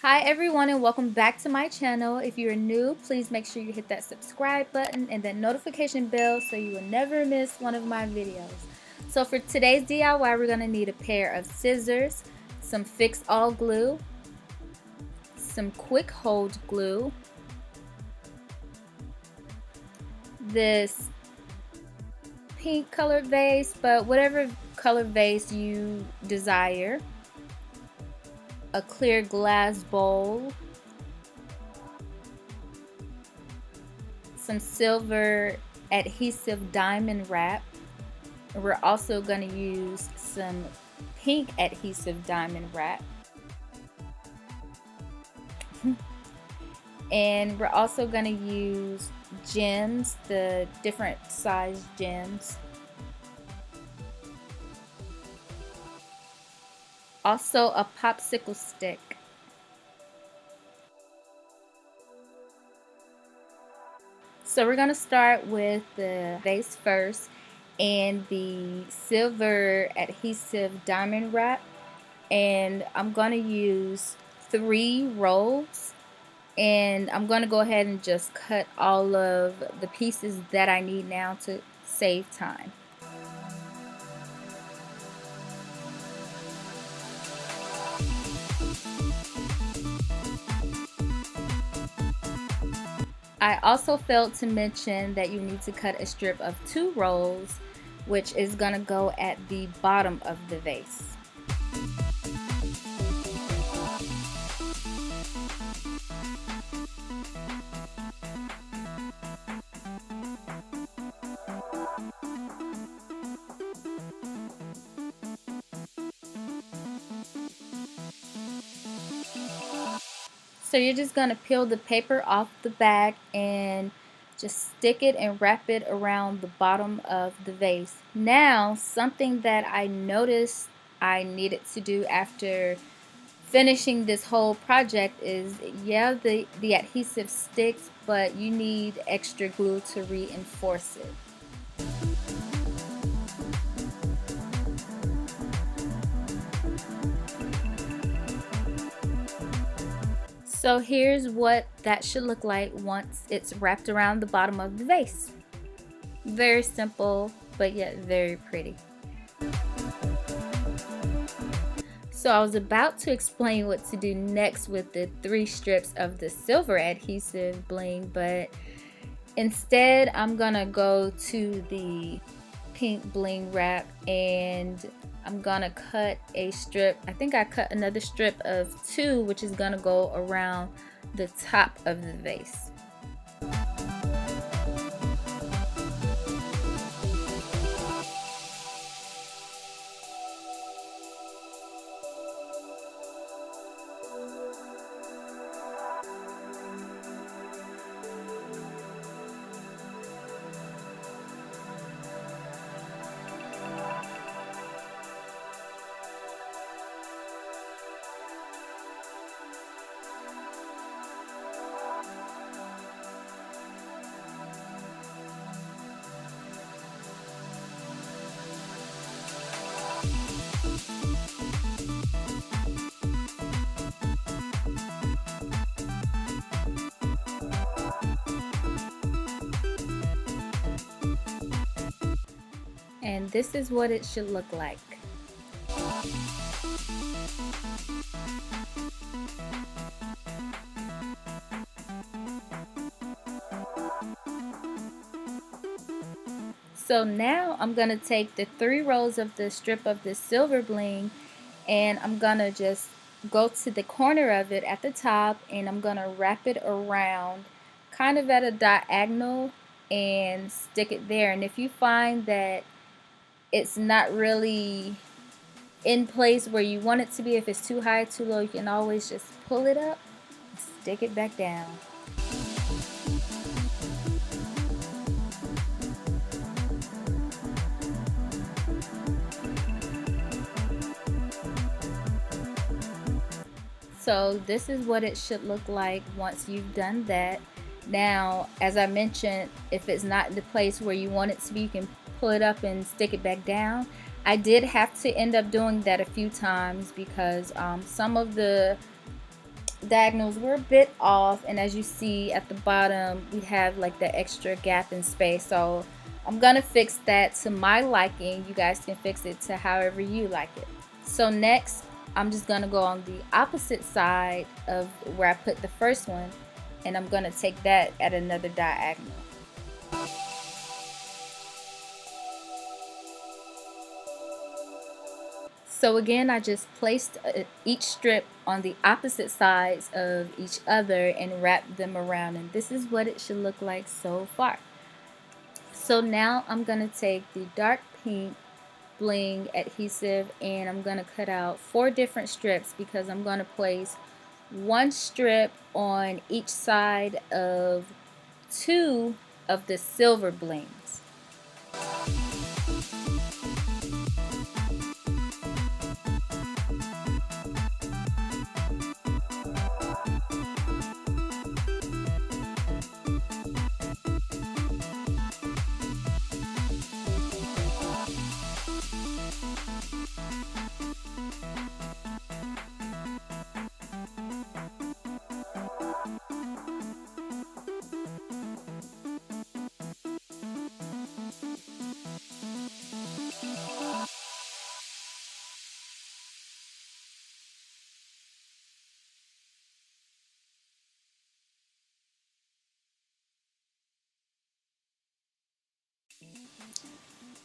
Hi everyone and welcome back to my channel. If you're new, please make sure you hit that subscribe button and that notification bell so you will never miss one of my videos. So for today's DIY, we're going to need a pair of scissors, some fix all glue, some quick hold glue, this pink colored vase, but whatever color vase you desire, a clear glass bowl, some silver adhesive diamond wrap. We're also going to use some pink adhesive diamond wrap. And we're also going to use gems, the different size gems. Also a popsicle stick. So we're going to start with the vase first and the silver adhesive diamond wrap, and I'm going to use 3 rolls, and I'm going to go ahead and just cut all of the pieces that I need now to save time. I also failed to mention that you need to cut a strip of 2 rolls, which is going to go at the bottom of the vase. So you're just going to peel the paper off the back and just stick it and wrap it around the bottom of the vase. Now, something that I noticed I needed to do after finishing this whole project is, yeah, the adhesive sticks, but you need extra glue to reinforce it. So here's what that should look like once it's wrapped around the bottom of the vase. Very simple, but yet very pretty. So I was about to explain what to do next with the 3 strips of the silver adhesive bling, but instead I'm gonna go to the pink bling wrap and I'm gonna cut a strip. I think I cut another strip of 2, which is gonna go around the top of the vase. And this is what it should look like. So now I'm going to take the 3 rolls of the strip of the silver bling and I'm going to just go to the corner of it at the top and I'm going to wrap it around kind of at a diagonal and stick it there. And if you find that it's not really in place where you want it to be, if it's too high, too low, you can always just pull it up and stick it back down. So this is what it should look like once you've done that. Now, as I mentioned, if it's not the place where you want it to be, you can pull it up and stick it back down. I did have to end up doing that a few times because some of the diagonals were a bit off, and as you see at the bottom we have like the extra gap in space, so I'm gonna fix that to my liking. You guys can fix it to however you like it. So next I'm just gonna go on the opposite side of where I put the first one, and I'm gonna take that at another diagonal. So again, I just placed each strip on the opposite sides of each other and wrapped them around, and this is what it should look like so far. So now I'm going to take the dark pink bling adhesive and I'm going to cut out 4 different strips because I'm going to place 1 strip on each side of 2 of the silver blings.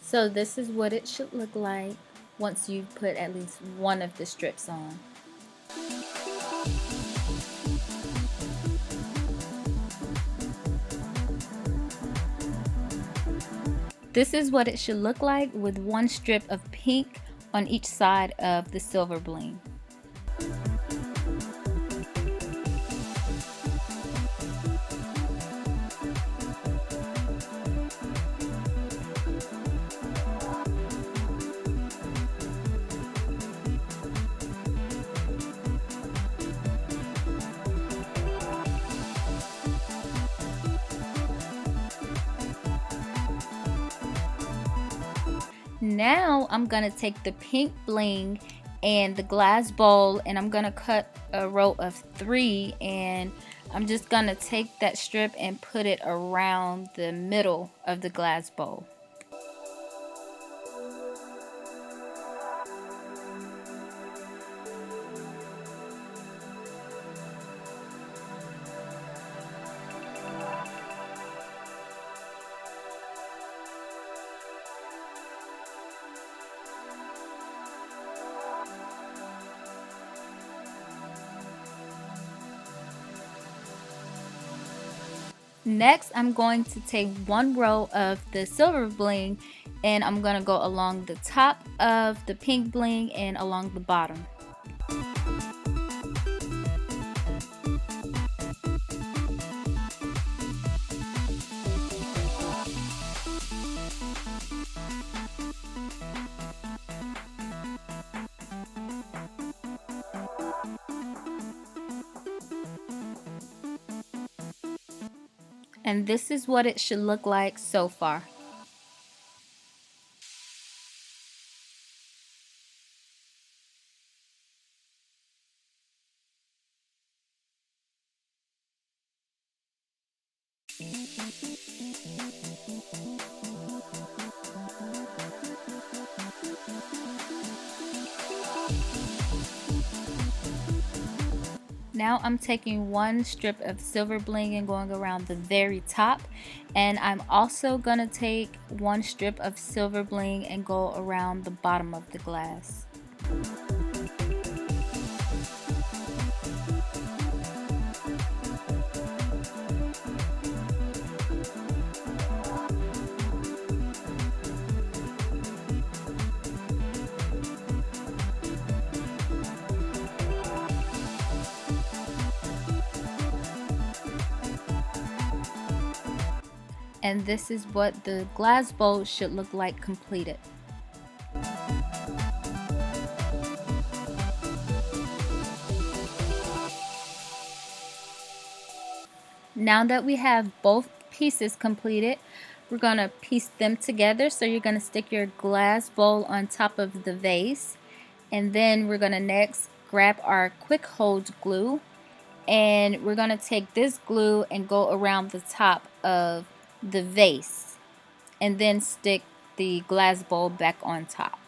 So this is what it should look like once you've put at least one of the strips on. This is what it should look like with 1 strip of pink on each side of the silver bling. Now I'm gonna take the pink bling and the glass bowl and I'm gonna cut a row of 3, and I'm just gonna take that strip and put it around the middle of the glass bowl. Next, I'm going to take 1 row of the silver bling and I'm going to go along the top of the pink bling and along the bottom. And this is what it should look like so far. Now I'm taking 1 strip of silver bling and going around the very top, and I'm also gonna take 1 strip of silver bling and go around the bottom of the glass. And this is what the glass bowl should look like completed. Now that we have both pieces completed, we're going to piece them together. So you're going to stick your glass bowl on top of the vase, and then we're going to next grab our quick hold glue And we're going to take this glue and go around the top of the vase and then stick the glass bowl back on top.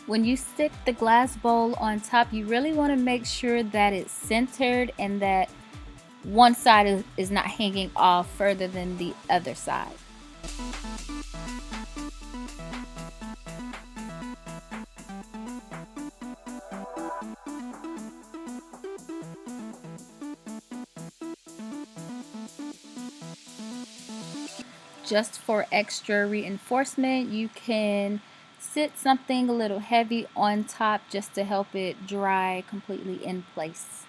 When you stick the glass bowl on top, you really want to make sure that it's centered and that one side is not hanging off further than the other side. Just for extra reinforcement, you can sit something a little heavy on top just to help it dry completely in place.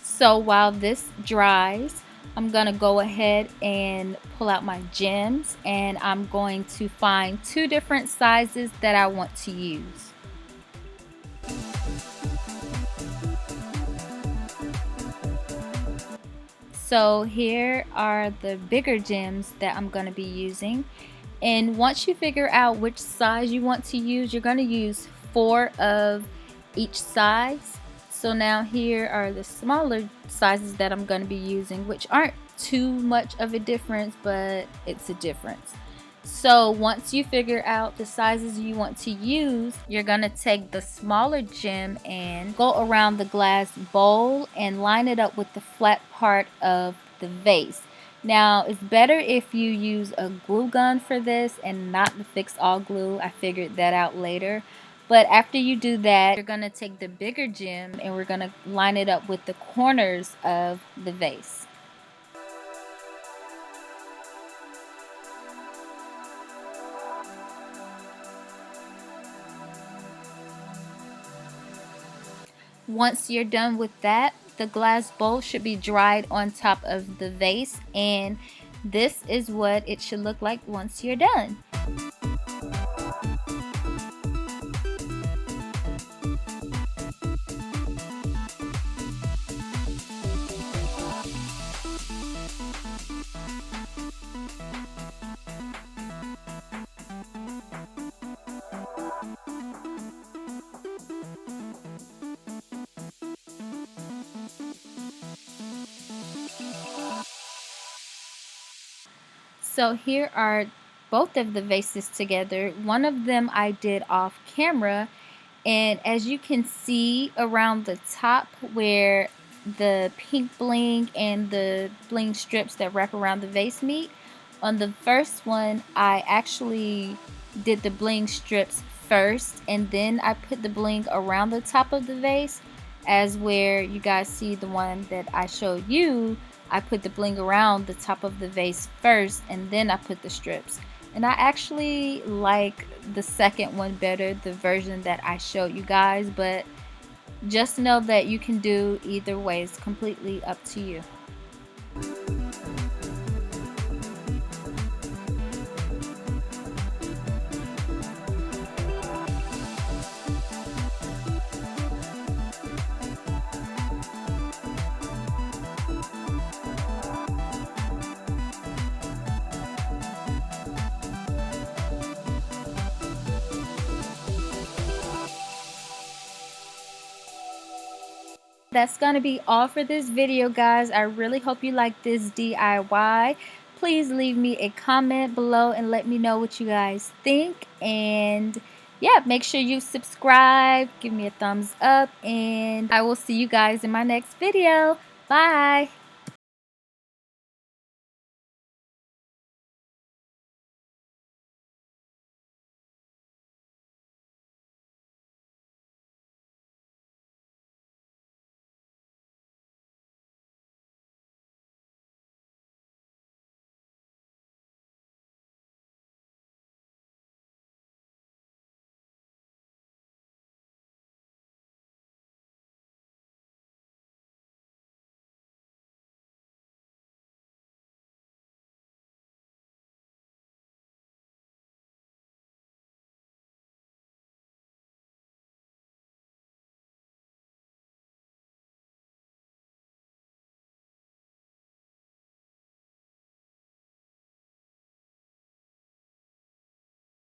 So while this dries, I'm gonna go ahead and pull out my gems, and I'm going to find two different sizes that I want to use. So here are the bigger gems that I'm going to be using. And once you figure out which size you want to use, you're going to use 4 of each size. So now here are the smaller sizes that I'm going to be using, which aren't too much of a difference, but it's a difference. So once you figure out the sizes you want to use, you're going to take the smaller gem and go around the glass bowl and line it up with the flat part of the vase. Now, it's better if you use a glue gun for this and not the fix-all glue. I figured that out later. But after you do that, you're going to take the bigger gem and we're going to line it up with the corners of the vase. Once you're done with that, the glass bowl should be dried on top of the vase, and this is what it should look like once you're done. So here are both of the vases together. One of them I did off camera, and as you can see around the top where the pink bling and the bling strips that wrap around the vase meet, on the first one I actually did the bling strips first, and then I put the bling around the top of the vase. As where you guys see the one that I showed you, I put the bling around the top of the vase first and then I put the strips. And I actually like the second one better, the version that I showed you guys, but just know that you can do either way. It's completely up to you. That's gonna be all for this video, guys. I really hope you like this DIY. Please leave me a comment below and let me know what you guys think. And yeah, make sure you subscribe, give me a thumbs up, and I will see you guys in my next video. Bye!